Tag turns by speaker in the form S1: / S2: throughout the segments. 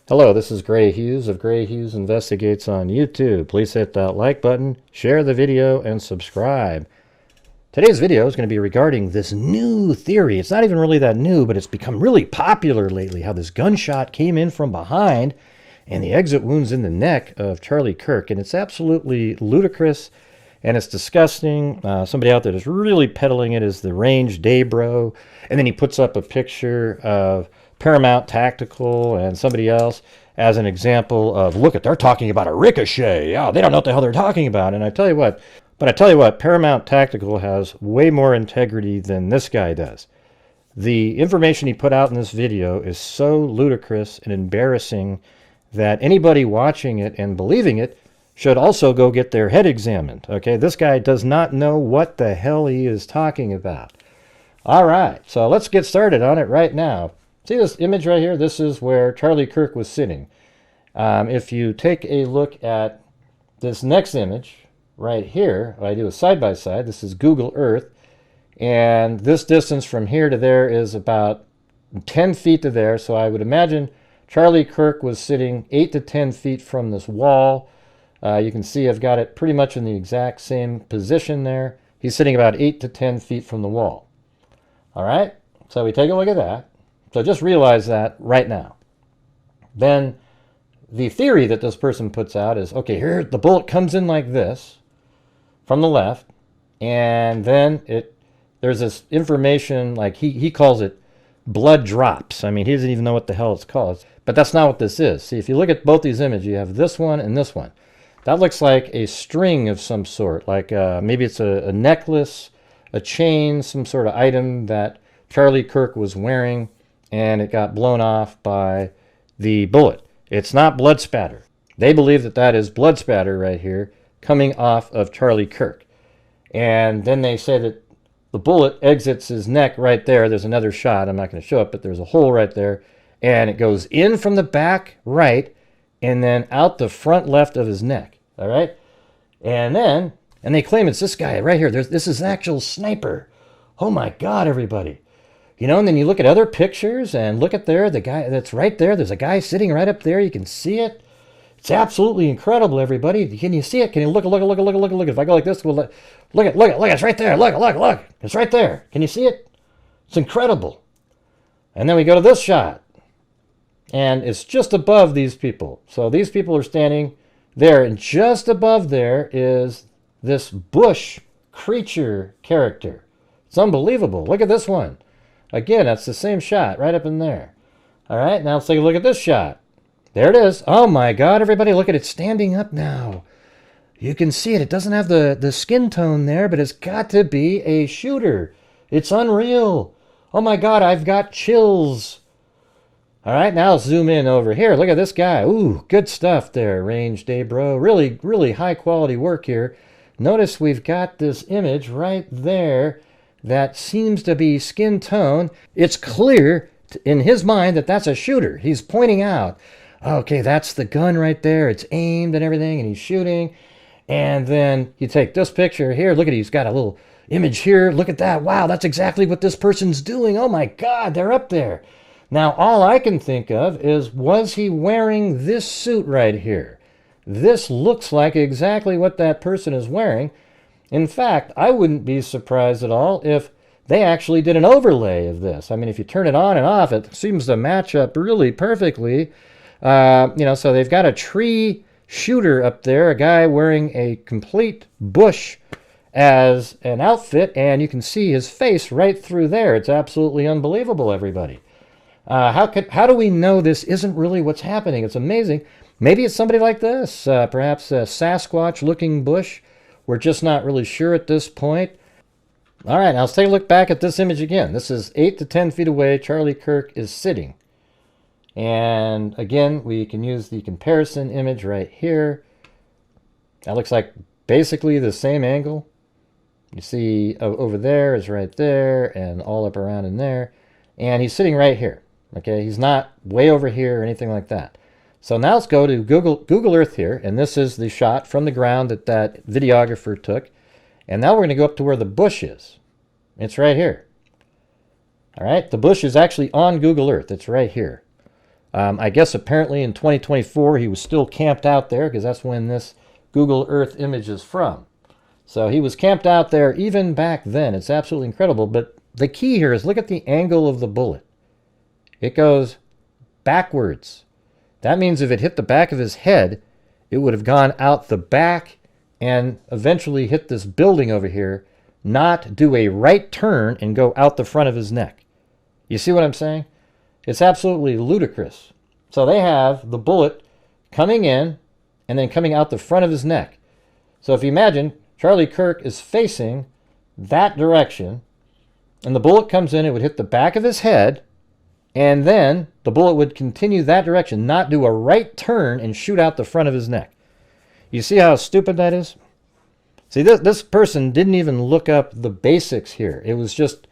S1: Hello, this is Grant Hughes of Grant Hughes Investigates on YouTube. Please hit that like button, share the video, and subscribe. Today's video is going to be regarding this new theory. It's not even really that new, but it's become really popular lately, how this gunshot came in from behind and the exit wounds in the neck of Charlie Kirk. And it's absolutely ludicrous and it's disgusting. Somebody out there is really peddling it as the range day bro. And then he puts up a picture of Paramount Tactical and somebody else as an example of, look at, they're talking about a ricochet. Oh, they don't know what the hell they're talking about. And I tell you what, Paramount Tactical has way more integrity than this guy does. The information he put out in this video is so ludicrous and embarrassing that anybody watching it and believing it should also go get their head examined. Okay, this guy does not know what the hell he is talking about. All right, so let's get started on it right now. See this image right here? This is where Charlie Kirk was sitting. If you take a look at this next image right here, what I do is side by side. This is Google Earth. And this distance from here to there is about 10 feet to there. So I would imagine Charlie Kirk was sitting 8 to 10 feet from this wall. You can see I've got it pretty much in the exact same position there. He's sitting about 8 to 10 feet from the wall. All right, so we take a look at that. So just realize that right now. Then the theory that this person puts out is, okay, here the bullet comes in like this from the left, and then there's this information, like he calls it blood drops. I mean, he doesn't even know what the hell it's called. But that's not what this is. See, if you look at both these images, you have this one and this one. That looks like a string of some sort, like maybe it's a necklace, a chain, some sort of item that Charlie Kirk was wearing, and it got blown off by the bullet. It's not blood spatter. They believe that that is blood spatter right here coming off of Charlie Kirk. And then they say that the bullet exits his neck right there. There's another shot. I'm not going to show it, but there's a hole right there. And it goes in from the back right and then out the front left of his neck. All right? And they claim it's this guy right here. This is an actual sniper. Oh my God, everybody. You know, and then you look at other pictures and look at there, the guy that's right there. There's a guy sitting right up there. You can see it. It's absolutely incredible, everybody. Can you see it? Can you look? If I go like this, well, look, it's right there. Look. It's right there. Can you see it? It's incredible. And then we go to this shot. And it's just above these people. So these people are standing there, and just above there is this bush creature character. It's unbelievable. Look at this one. Again, that's the same shot right up in there. All right, now let's take a look at this shot. There it is. Oh my God, everybody, look at it standing up now. You can see it. It doesn't have the skin tone there, but it's got to be a shooter. It's unreal. Oh my God, I've got chills. All right, now let's zoom in over here. Look at this guy. Ooh, good stuff there, Range Day Bro. Really, really high quality work here. Notice we've got this image right there that seems to be skin tone. It's clear in his mind that that's a shooter. He's pointing out, okay, that's the gun right there. It's aimed and everything, and he's shooting. And then you take this picture here. Look at it. He's got a little image here. Look at that. Wow, that's exactly what this person's doing. Oh my God, they're up there. Now, all I can think of is, was he wearing this suit right here? This looks like exactly what that person is wearing. In fact, I wouldn't be surprised at all if they actually did an overlay of this. I mean, if you turn it on and off, it seems to match up really perfectly. So they've got a tree shooter up there, a guy wearing a complete bush as an outfit, and you can see his face right through there. It's absolutely unbelievable, everybody. How do we know this isn't really what's happening? It's amazing. Maybe it's somebody like this, perhaps a Sasquatch-looking bush. We're just not really sure at this point. All right, now let's take a look back at this image again. This is 8 to 10 feet away. Charlie Kirk is sitting. And again, we can use the comparison image right here. That looks like basically the same angle. You see over there is right there and all up around in there. And he's sitting right here. Okay, he's not way over here or anything like that. So now let's go to Google Earth here, and this is the shot from the ground that videographer took. And now we're going to go up to where the bush is. It's right here. All right, the bush is actually on Google Earth. It's right here. I guess apparently in 2024 he was still camped out there because that's when this Google Earth image is from. So he was camped out there even back then. It's absolutely incredible. But the key here is look at the angle of the bullet. It goes backwards. That means if it hit the back of his head, it would have gone out the back and eventually hit this building over here, not do a right turn and go out the front of his neck. You see what I'm saying? It's absolutely ludicrous. So they have the bullet coming in and then coming out the front of his neck. So if you imagine, Charlie Kirk is facing that direction, and the bullet comes in, it would hit the back of his head, and then the bullet would continue that direction, not do a right turn and shoot out the front of his neck. You see how stupid that is? See, this person didn't even look up the basics here. It was just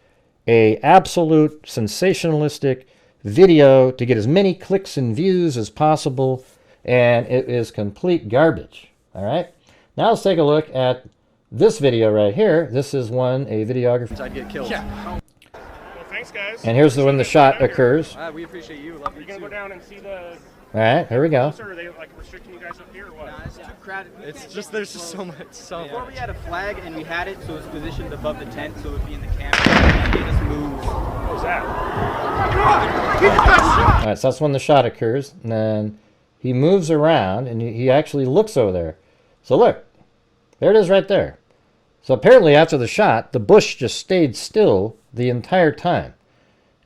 S1: a absolute sensationalistic video to get as many clicks and views as possible, and it is complete garbage. All right? Now let's take a look at this video right here. This is one a videographer.
S2: I'd get killed.
S3: Yeah. Well, thanks, guys.
S1: And here's the when the shot occurs.
S2: We appreciate you. Love you.
S3: Are you gonna go down and see the?
S1: All right, here we go.
S3: Or are they like restricting you guys up here or what?
S2: Nah, it's too crowded. It's just there's just so much.
S4: Before we had a flag and we had it so it was positioned above the tent so it would be in the camera. And they just moved.
S3: What was that?
S1: All right, so that's when the shot occurs, and then he moves around and he actually looks over there. So look, there it is right there. So apparently after the shot, the bush just stayed still the entire time.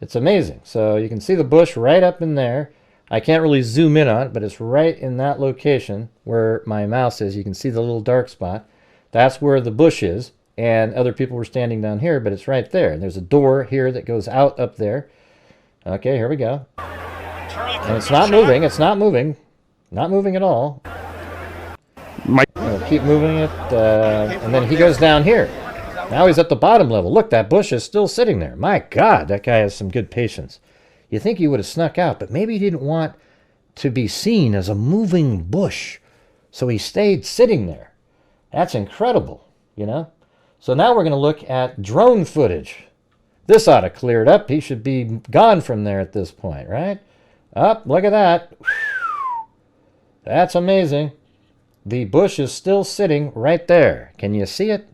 S1: It's amazing. So you can see the bush right up in there. I can't really zoom in on it, but it's right in that location where my mouse is. You can see the little dark spot. That's where the bush is, and other people were standing down here, but it's right there. And there's a door here that goes out up there. Okay, here we go. And it's not moving. It's not moving. Not moving at all. Keep moving it, and then he goes down here. Now he's at the bottom level. Look, that bush is still sitting there. My God, that guy has some good patience. You think he would have snuck out, but maybe he didn't want to be seen as a moving bush, so he stayed sitting there. That's incredible, you know? So now we're going to look at drone footage. This ought to clear it up. He should be gone from there at this point, right? Up, look at that. That's amazing. The bush is still sitting right there. Can you see it?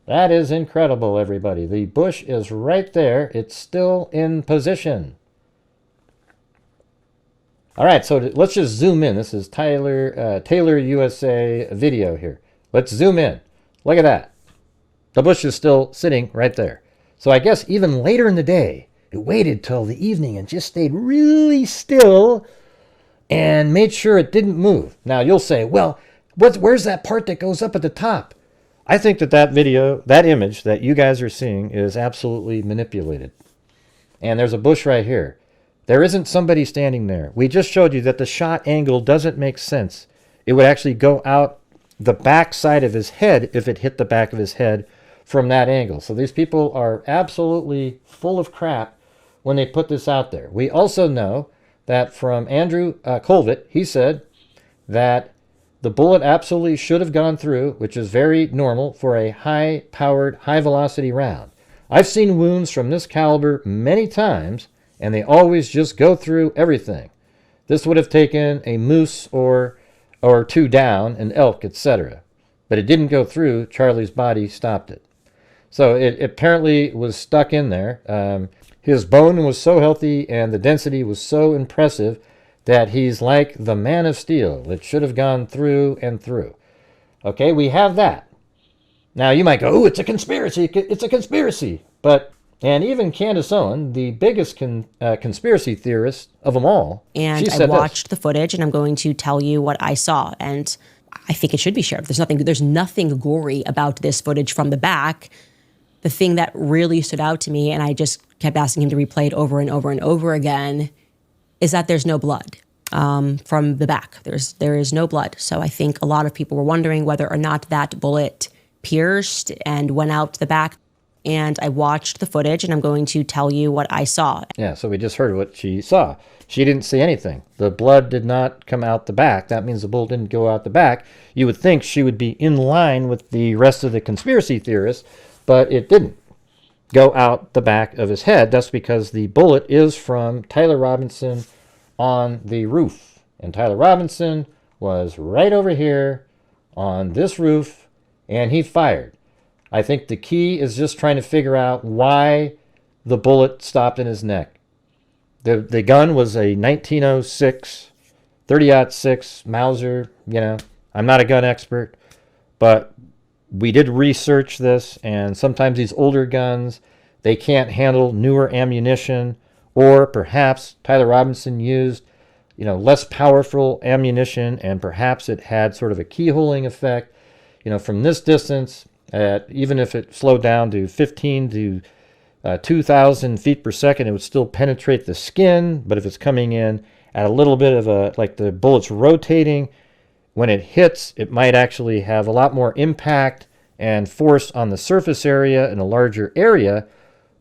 S1: That is incredible, everybody. The bush is right there. It's still in position. All right, so let's just zoom in. This is Taylor USA video here. Let's zoom in. Look at that. The bush is still sitting right there. So I guess even later in the day, it waited till the evening and just stayed really still and made sure it didn't move. Now you'll say, well, where's that part that goes up at the top? I think that video, that image that you guys are seeing is absolutely manipulated. And there's a bush right here. There isn't somebody standing there. We just showed you that the shot angle doesn't make sense. It would actually go out the back side of his head if it hit the back of his head from that angle. So these people are absolutely full of crap when they put this out there. We also know that from Andrew Colvett, he said that the bullet absolutely should have gone through, which is very normal for a high-powered, high-velocity round. I've seen wounds from this caliber many times, and they always just go through everything. This would have taken a moose or two down, an elk, etc. But it didn't go through. Charlie's body stopped it. So it apparently was stuck in there. His bone was so healthy and the density was so impressive that he's like the man of steel. It should have gone through and through. Okay, we have that. Now you might go, oh, it's a conspiracy. It's a conspiracy. And even Candace Owen, the biggest conspiracy theorist of them all,
S5: and
S1: she
S5: I
S1: said
S5: watched the footage, and I'm going to tell you what I saw. And I think it should be shared. There's nothing gory about this footage from the back. The thing that really stood out to me, and I just kept asking him to replay it over and over and over again, is that there's no blood from the back. There is no blood. So I think a lot of people were wondering whether or not that bullet pierced and went out the back. And I watched the footage, and I'm going to tell you what I saw.
S1: Yeah, so we just heard what she saw. She didn't see anything. The blood did not come out the back. That means the bullet didn't go out the back. You would think she would be in line with the rest of the conspiracy theorists, but it didn't go out the back of his head. That's because the bullet is from Tyler Robinson on the roof. And Tyler Robinson was right over here on this roof, and he fired. I think the key is just trying to figure out why the bullet stopped in his neck. The gun was a 1906 30-06 Mauser. You know, I'm not a gun expert, but we did research this, and sometimes these older guns, they can't handle newer ammunition, or perhaps Tyler Robinson used, you know, less powerful ammunition, and perhaps it had sort of a keyholing effect. You know, from this distance, even if it slowed down to 15 to 2,000 feet per second, it would still penetrate the skin. But if it's coming in at a little bit of a, like the bullet's rotating, when it hits, it might actually have a lot more impact and force on the surface area in a larger area,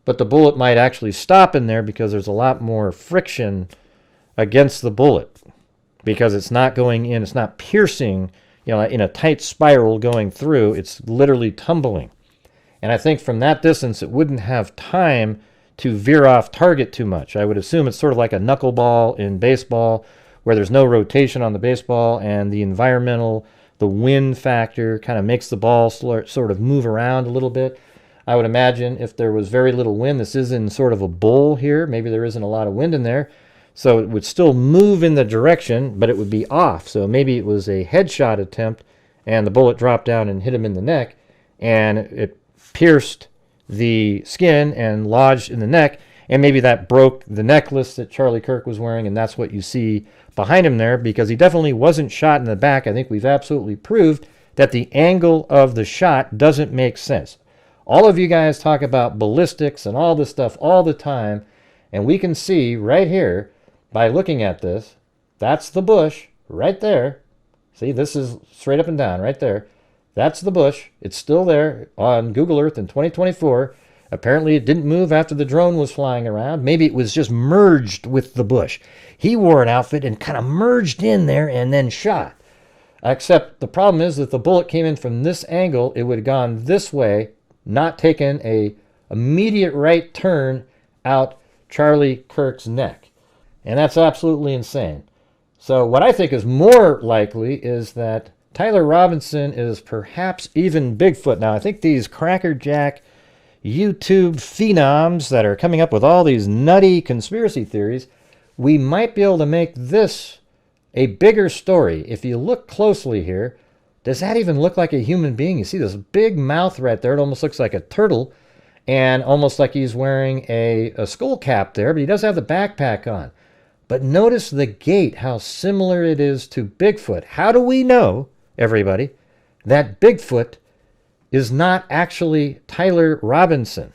S1: but the bullet might actually stop in there because there's a lot more friction against the bullet, because it's not going in, it's not piercing, you know, in a tight spiral going through, it's literally tumbling. And I think from that distance, it wouldn't have time to veer off target too much. I would assume it's sort of like a knuckleball in baseball, where there's no rotation on the baseball, and the environmental, the wind factor kind of makes the ball sort of move around a little bit. I would imagine if there was very little wind, this is in sort of a bowl here, maybe there isn't a lot of wind in there, so it would still move in the direction, but it would be off. So maybe it was a headshot attempt, and the bullet dropped down and hit him in the neck, and it pierced the skin and lodged in the neck, and maybe that broke the necklace that Charlie Kirk was wearing, and that's what you see behind him there, because he definitely wasn't shot in the back. I think we've absolutely proved that the angle of the shot doesn't make sense. All of you guys talk about ballistics and all this stuff all the time, and we can see right here by looking at this, that's the bush right there. See, this is straight up and down right there. That's the bush. It's still there on Google Earth in 2024. Apparently it didn't move after the drone was flying around. Maybe it was just merged with the bush. He wore an outfit and kind of merged in there and then shot. Except the problem is that the bullet came in from this angle, it would have gone this way, not taken a immediate right turn out Charlie Kirk's neck. And that's absolutely insane. So what I think is more likely is that Tyler Robinson is perhaps even Bigfoot. Now, I think these crackerjack YouTube phenoms that are coming up with all these nutty conspiracy theories, we might be able to make this a bigger story. If you look closely here, does that even look like a human being? You see this big mouth right there. It almost looks like a turtle, and almost like he's wearing a skull cap there, but he does have the backpack on. But notice the gait, how similar it is to Bigfoot. How do we know, everybody, that Bigfoot is not actually Tyler Robinson,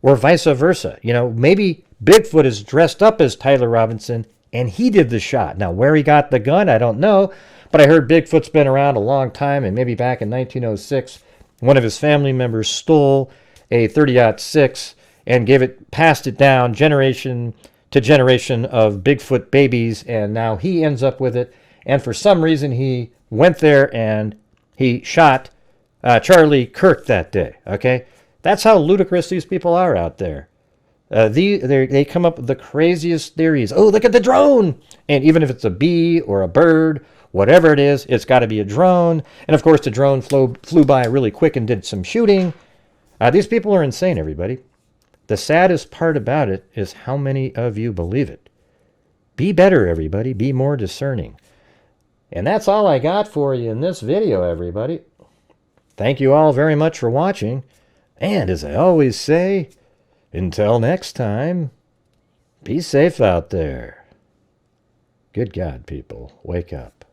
S1: or vice versa? You know, maybe Bigfoot is dressed up as Tyler Robinson and he did the shot. Now, where he got the gun, I don't know, but I heard Bigfoot's been around a long time, and maybe back in 1906, one of his family members stole a 30-06 and passed it down generation to generation of Bigfoot babies, and now he ends up with it, and for some reason he went there and he shot Charlie Kirk that day, okay? That's how ludicrous these people are out there. They come up with the craziest theories. Oh, look at the drone! And even if it's a bee or a bird, whatever it is, it's got to be a drone. And of course, the drone flew by really quick and did some shooting. These people are insane, everybody. The saddest part about it is how many of you believe it. Be better, everybody. Be more discerning. And that's all I got for you in this video, everybody. Thank you all very much for watching. And as I always say, until next time, be safe out there. Good God, people, wake up.